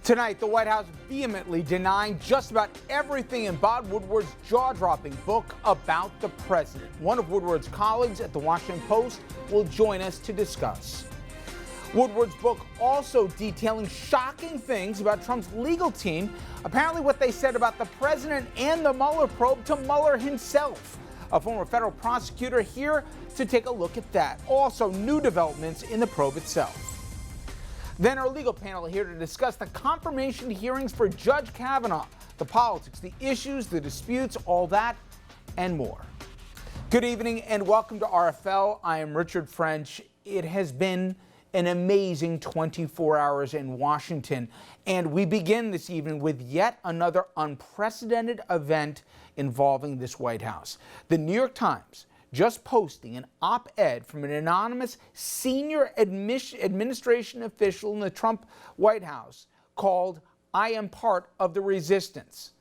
Tonight, the White House vehemently denying just about everything in Bob Woodward's jaw-dropping book about the president. One of Woodward's colleagues at the Washington Post will join us to discuss. Woodward's book also detailing shocking things about Trump's legal team, apparently what they said about the president and the Mueller probe to Mueller himself. A former federal prosecutor here to take a look at that. Also, new developments in the probe itself. Then our legal panel here to discuss the confirmation hearings for Judge Kavanaugh, the politics, the issues, the disputes, all that and more. Good evening and welcome to RFL. I am Richard French. It has been an amazing 24 hours in Washington, and we begin this evening with yet another unprecedented event involving this White House. The New York Times just posting an op-ed from an anonymous senior administration official in the Trump White House called "I am part of the resistance."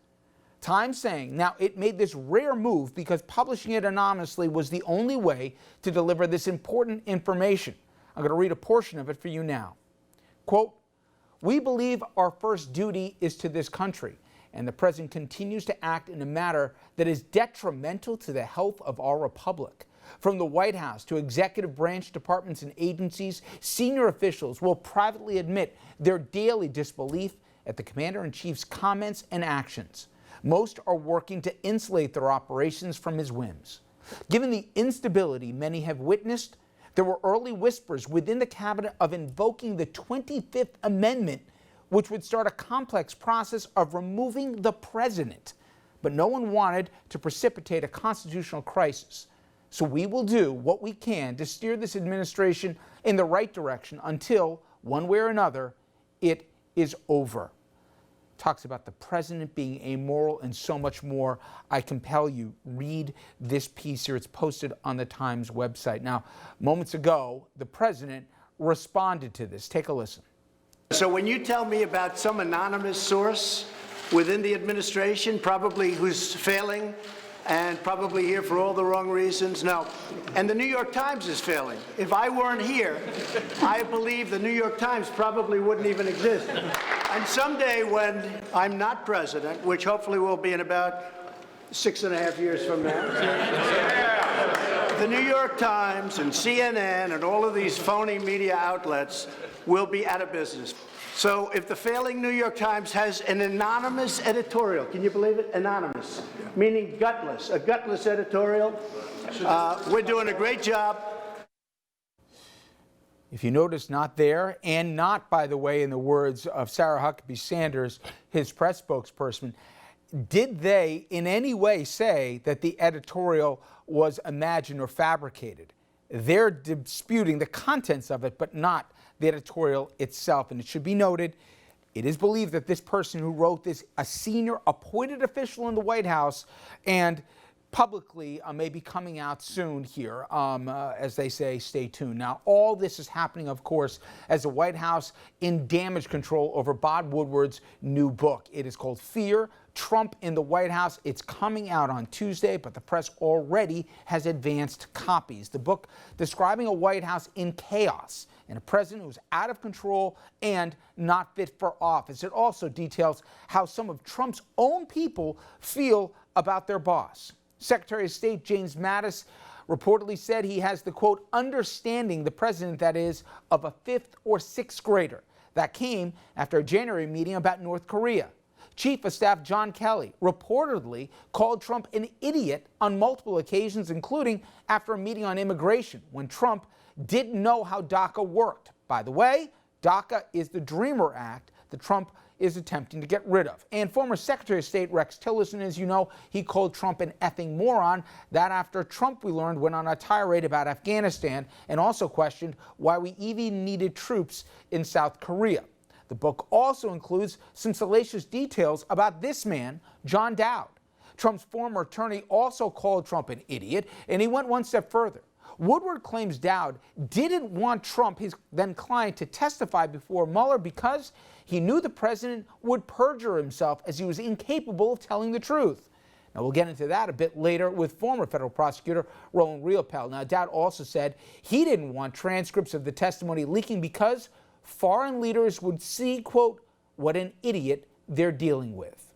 Time saying now it made this rare move because publishing it anonymously was the only way to deliver this important information. I'm going to read a portion of it for you now. Quote, "We believe our first duty is to this country, and the president continues to act in a manner that is detrimental to the health of our republic. From the White House to executive branch departments and agencies, senior officials will privately admit their daily disbelief at the commander-in-chief's comments and actions. Most are working to insulate their operations from his whims. Given the instability many have witnessed, there were early whispers within the cabinet of invoking the 25th Amendment, which would start a complex process of removing the president. But no one wanted to precipitate a constitutional crisis. So we will do what we can to steer this administration in the right direction until, one way or another, it is over." Talks about the president being amoral and so much more. I compel you, read this piece here. It's posted on the Times website. Now, moments ago, the president responded to this. Take a listen. So when you tell me about some anonymous source within the administration, probably who's failing and probably here for all the wrong reasons, no. And the New York Times is failing. If I weren't here, I believe the New York Times probably wouldn't even exist. And someday when I'm not president, which hopefully will be in about 6.5 years from now, the New York Times and CNN and all of these phony media outlets will be out of business. So if the failing New York Times has an anonymous editorial, can you believe it? Anonymous, meaning gutless, a gutless editorial. We're doing a great job. If you notice, not there, and not, by the way, in the words of Sarah Huckabee Sanders, his press spokesperson, did they in any way say that the editorial was imagined or fabricated? They're disputing the contents of it, but not the editorial itself. And it should be noted, it is believed that this person who wrote this, a senior appointed official in the White House, and publicly may be coming out soon here. As they say, stay tuned. Now, all this is happening, of course, as the White House in damage control over Bob Woodward's new book. It is called Fear, Trump in the White House. It's coming out on Tuesday, but the press already has advanced copies. The book describing a White House in chaos and a president who's out of control and not fit for office. It also details how some of Trump's own people feel about their boss. Secretary of State James Mattis reportedly said he has the, quote, understanding, the president, that is, of a 5th or 6th grader. That came after a January meeting about North Korea. Chief of Staff John Kelly reportedly called Trump an idiot on multiple occasions, including after a meeting on immigration when Trump didn't know how DACA worked. By the way, DACA is the Dreamer Act that Trump is attempting to get rid of. And former Secretary of State Rex Tillerson, as you know, he called Trump an effing moron. That after Trump, we learned, went on a tirade about Afghanistan and also questioned why we even needed troops in South Korea. The book also includes some salacious details about this man, John Dowd. Trump's former attorney also called Trump an idiot, and he went one step further. Woodward claims Dowd didn't want Trump, his then client, to testify before Mueller because he knew the president would perjure himself as he was incapable of telling the truth. Now, we'll get into that a bit later with former federal prosecutor Roland Riopel. Now, Dowd also said he didn't want transcripts of the testimony leaking because foreign leaders would see, quote, what an idiot they're dealing with.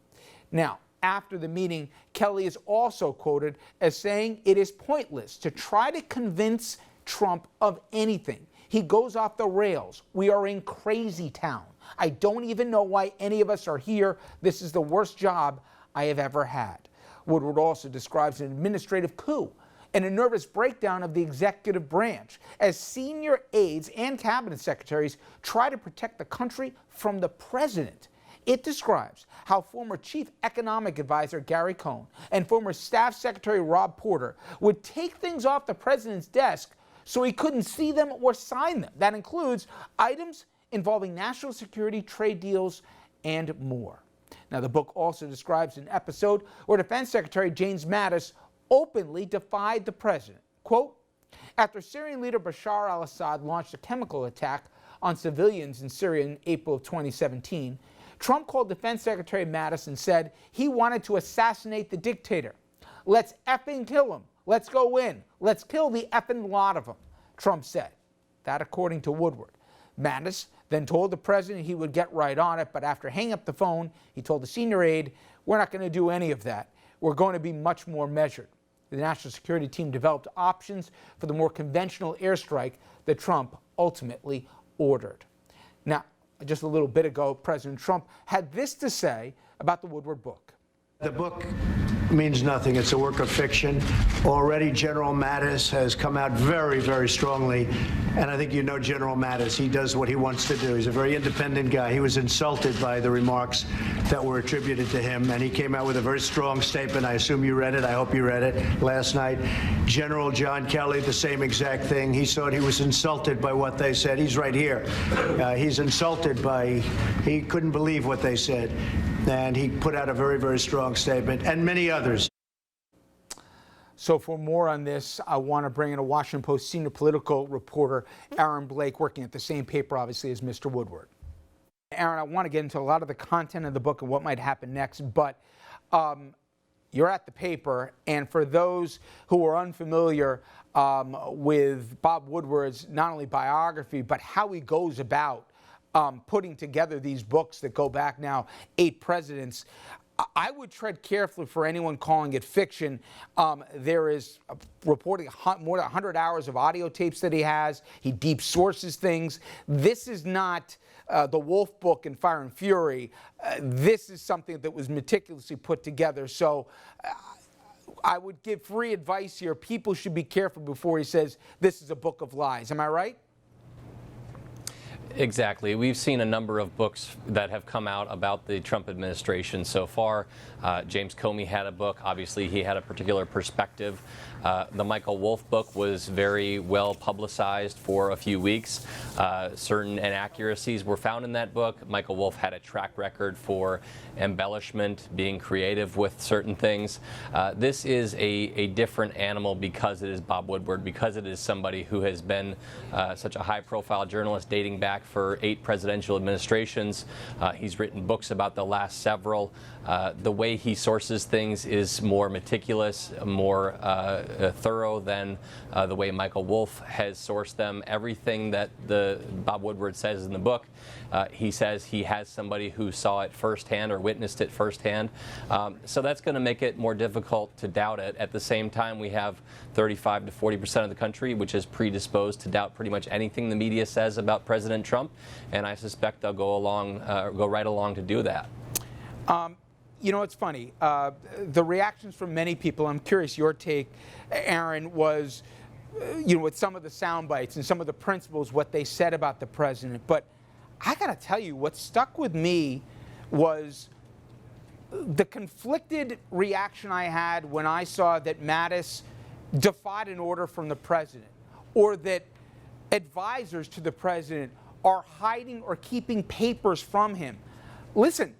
Now, after the meeting, Kelly is also quoted as saying it is pointless to try to convince Trump of anything. He goes off the rails. We are in crazy town. I don't even know why any of us are here. This is the worst job I have ever had. Woodward also describes an administrative coup and a nervous breakdown of the executive branch as senior aides and cabinet secretaries try to protect the country from the president. It describes how former Chief Economic Advisor Gary Cohn and former Staff Secretary Rob Porter would take things off the president's desk so he couldn't see them or sign them. That includes items involving national security, trade deals, and more. Now, the book also describes an episode where Defense Secretary James Mattis openly defied the president. Quote, after Syrian leader Bashar al-Assad launched a chemical attack on civilians in Syria in April of 2017, Trump called Defense Secretary Mattis and said he wanted to assassinate the dictator. Let's effing kill him. Let's go in. Let's kill the effing lot of them, Trump said. That according to Woodward. Mattis then told the president he would get right on it, but after hanging up the phone, he told the senior aide, we're not going to do any of that. We're going to be much more measured. The national security team developed options for the more conventional airstrike that Trump ultimately ordered. Now, just a little bit ago, President Trump had this to say about the Woodward book. The book means nothing. It's a work of fiction. Already General Mattis has come out very, very strongly, and I think you know General Mattis. He does what he wants to do. He's a very independent guy. He was insulted by the remarks that were attributed to him, and he came out with a very strong statement. I assume you read it. I hope you read it last night. General John Kelly, the same exact thing. He thought he was insulted by what they said. He's right here. He's insulted by, he couldn't believe what they said. And he put out a very, very strong statement, and many others. So for more on this, I want to bring in a Washington Post senior political reporter, Aaron Blake, working at the same paper, obviously, as Mr. Woodward. Aaron, I want to get into a lot of the content of the book and what might happen next, but you're at the paper, and for those who are unfamiliar with Bob Woodward's not only biography, but how he goes about putting together these books that go back now 8 presidents, I would tread carefully for anyone calling it fiction. There is reporting more than 100 hours of audio tapes that he has. He deep sources things. This is not the Wolf book in Fire and Fury. This is something that was meticulously put together. So I would give free advice here. People should be careful before he says this is a book of lies. Am I right? Exactly. We've seen a number of books that have come out about the Trump administration so far. James Comey had a book. Obviously, he had a particular perspective. The Michael Wolff book was very well publicized for a few weeks. Certain inaccuracies were found in that book. Michael Wolff had a track record for embellishment, being creative with certain things. This is a different animal because it is Bob Woodward, because it is somebody who has been such a high-profile journalist dating back for 8 presidential administrations. He's written books about the last several. The way he sources things is more meticulous, more thorough than the way Michael Wolff has sourced them. Everything that Bob Woodward says in the book, he says he has somebody who saw it firsthand or witnessed it firsthand. So that's going to make it more difficult to doubt it. At the same time, we have 35 to 40% of the country which is predisposed to doubt pretty much anything the media says about President Trump, and I suspect they'll go right along to do that. You know, it's funny. The reactions from many people, I'm curious your take, Aaron, was, with some of the sound bites and some of the principles, what they said about the president. But I got to tell you, what stuck with me was the conflicted reaction I had when I saw that Mattis defied an order from the president, or that advisors to the president are hiding or keeping papers from him. Listen,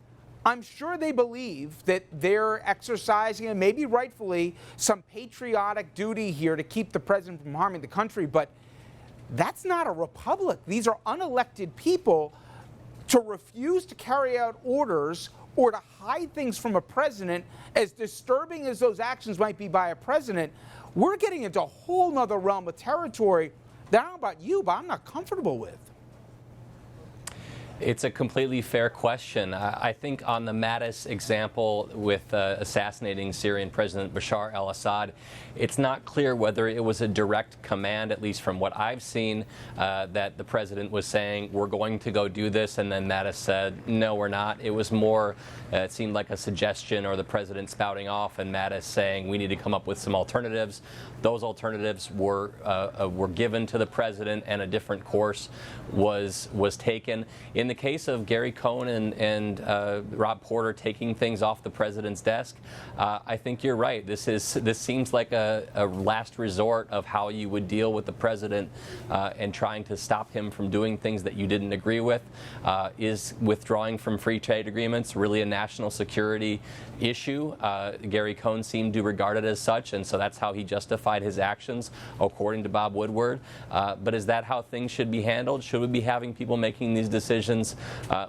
I'm sure they believe that they're exercising, and maybe rightfully, some patriotic duty here to keep the president from harming the country, but that's not a republic. These are unelected people. To refuse to carry out orders or to hide things from a president, as disturbing as those actions might be by a president, we're getting into a whole nother realm of territory that I don't know about you, but I'm not comfortable with. It's a completely fair question. I think on the Mattis example with assassinating Syrian President Bashar al-Assad, it's not clear whether it was a direct command, at least from what I've seen, that the president was saying, we're going to go do this, and then Mattis said, no, we're not. It was more, it seemed like a suggestion, or the president spouting off, and Mattis saying, we need to come up with some alternatives. Those alternatives were given to the president, and a different course was taken. In the case of Gary Cohn and Rob Porter taking things off the president's desk, I think you're right. This seems like a last resort of how you would deal with the president and trying to stop him from doing things that you didn't agree with. Is withdrawing from free trade agreements really a national security issue? Gary Cohn seemed to regard it as such, and so that's how he justified his actions, according to Bob Woodward. But is that how things should be handled? Should we be having people making these decisions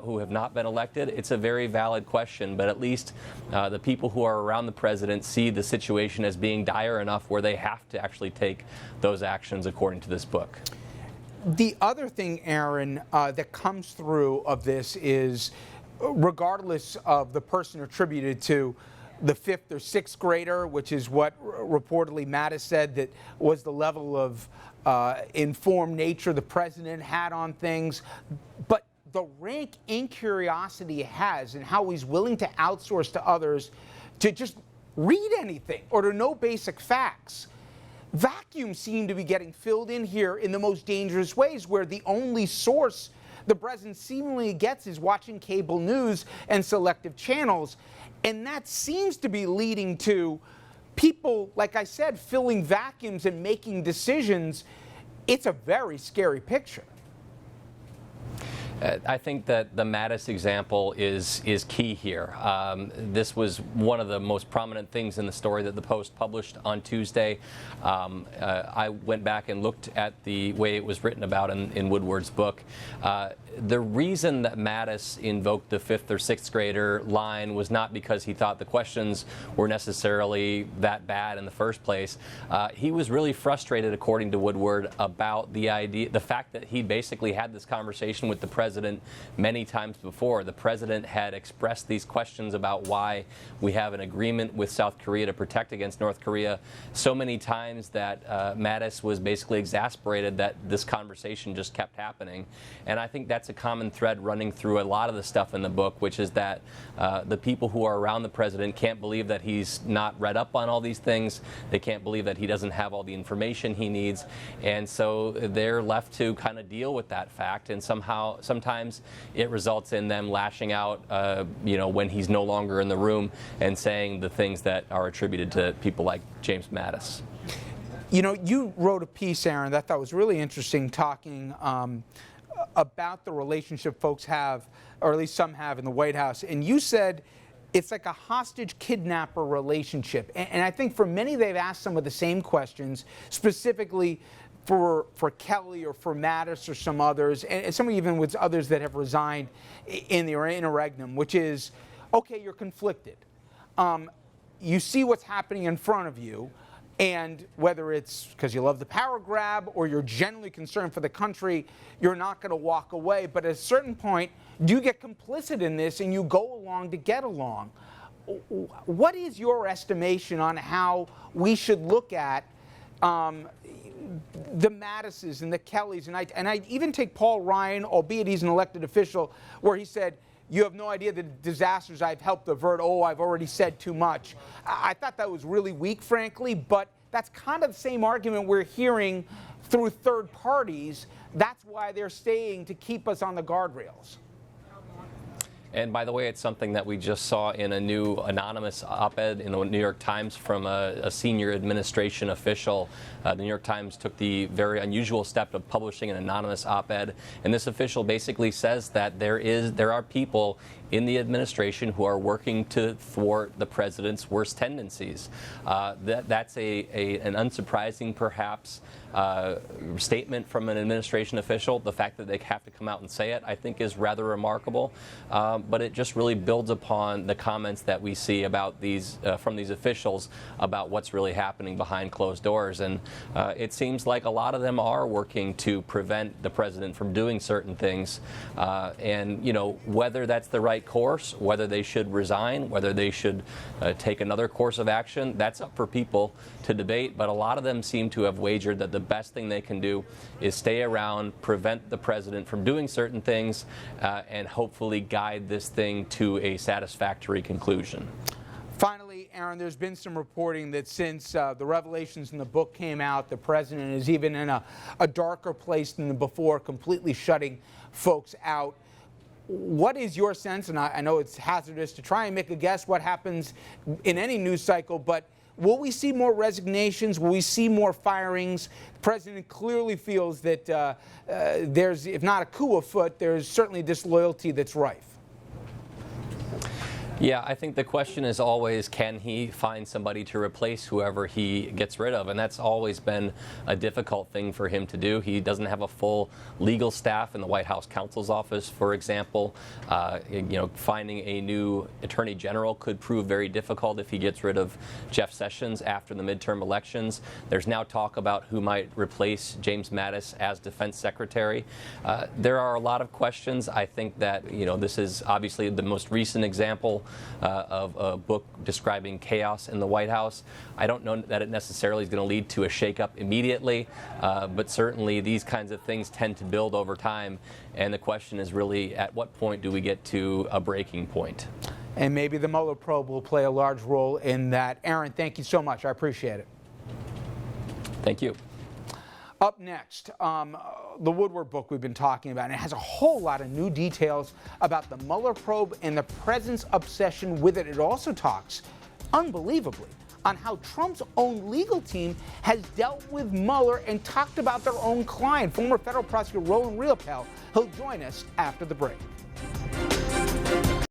who have not been elected? It's a very valid question, but at least the people who are around the president see the situation as being dire enough where they have to actually take those actions, according to this book. The other thing, Aaron, that comes through of this is, regardless of the person attributed to, the 5th or 6th grader, which is what reportedly Mattis said that was the level of informed nature the president had on things, but the rank incuriosity he has and how he's willing to outsource to others to just read anything or to know basic facts. Vacuums seem to be getting filled in here in the most dangerous ways, where the only source the president seemingly gets is watching cable news and selective channels. And that seems to be leading to people, like I said, filling vacuums and making decisions. It's a very scary picture. I think that the Mattis example is key here. This was one of the most prominent things in the story that the Post published on Tuesday. I went back and looked at the way it was written about in Woodward's book. The reason that Mattis invoked the 5th or 6th grader line was not because he thought the questions were necessarily that bad in the first place. He was really frustrated, according to Woodward, about the fact that he basically had this conversation with the president many times before. The president had expressed these questions about why we have an agreement with South Korea to protect against North Korea so many times that Mattis was basically exasperated that this conversation just kept happening. And I think that's a common thread running through a lot of the stuff in the book, which is that the people who are around the president can't believe that he's not read up on all these things. They can't believe that he doesn't have all the information he needs. And so they're left to kind of deal with that fact, and sometimes it results in them lashing out, when he's no longer in the room and saying the things that are attributed to people like James Mattis. You know, you wrote a piece, Aaron, that I thought was really interesting, talking about the relationship folks have, or at least some have, in the White House. And you said it's like a hostage-kidnapper relationship. And I think for many, they've asked some of the same questions, specifically for Kelly or for Mattis or some others, and some even with others that have resigned in the interregnum, which is, okay, you're conflicted. You see what's happening in front of you, and whether it's because you love the power grab or you're genuinely concerned for the country, you're not going to walk away. But at a certain point, do you get complicit in this and you go along to get along? What is your estimation on how we should look at the Mattises and the Kellys? And I even take Paul Ryan, albeit he's an elected official, where he said, you have no idea the disasters I've helped avert. Oh, I've already said too much. I thought that was really weak, frankly, but that's kind of the same argument we're hearing through third parties. That's why they're staying, to keep us on the guardrails. And by the way, it's something that we just saw in a new anonymous op-ed in the New York Times from a senior administration official. The New York Times took the very unusual step of publishing an anonymous op-ed, and this official basically says that there are people in the administration who are working to thwart the president's worst tendencies. That's an unsurprising, perhaps, statement from an administration official. The fact that they have to come out and say it, I think, is rather remarkable. but it just really builds upon the comments that we see about these from these officials about what's really happening behind closed doors. And it seems like a lot of them are working to prevent the president from doing certain things. And, you know, whether that's the right course, whether they should resign, whether they should take another course of action, that's up for people to debate. But a lot of them seem to have wagered that the best thing they can do is stay around, prevent the president from doing certain things, and hopefully guide this thing to a satisfactory conclusion. Finally, Aaron, there's been some reporting that since the revelations in the book came out, the president is even in a darker place than before, completely shutting folks out. What is your sense, and I know it's hazardous to try and make a guess what happens in any news cycle, but will we see more resignations? Will we see more firings? The president clearly feels that there's, if not a coup afoot, there's certainly disloyalty that's rife. Yeah, I think the question is always, can he find somebody to replace whoever he gets rid of? And that's always been a difficult thing for him to do. He doesn't have a full legal staff in the White House counsel's office, for example. You know, finding a new attorney general could prove very difficult if he gets rid of Jeff Sessions after the midterm elections. There's now talk about who might replace James Mattis as defense secretary. There are a lot of questions. I think that, you know, this is obviously the most recent example of a book describing chaos in the White House. I don't know that it necessarily is going to lead to a shakeup immediately, but certainly these kinds of things tend to build over time. And the question is really, at what point do we get to a breaking point? And maybe the Mueller probe will play a large role in that. Aaron, thank you so much. I appreciate it. Thank you. Up next, the Woodward book we've been talking about, and it has a whole lot of new details about the Mueller probe and the president's obsession with it. It also talks, unbelievably, on how Trump's own legal team has dealt with Mueller and talked about their own client, former federal prosecutor Roland Riopel. He'll join us after the break.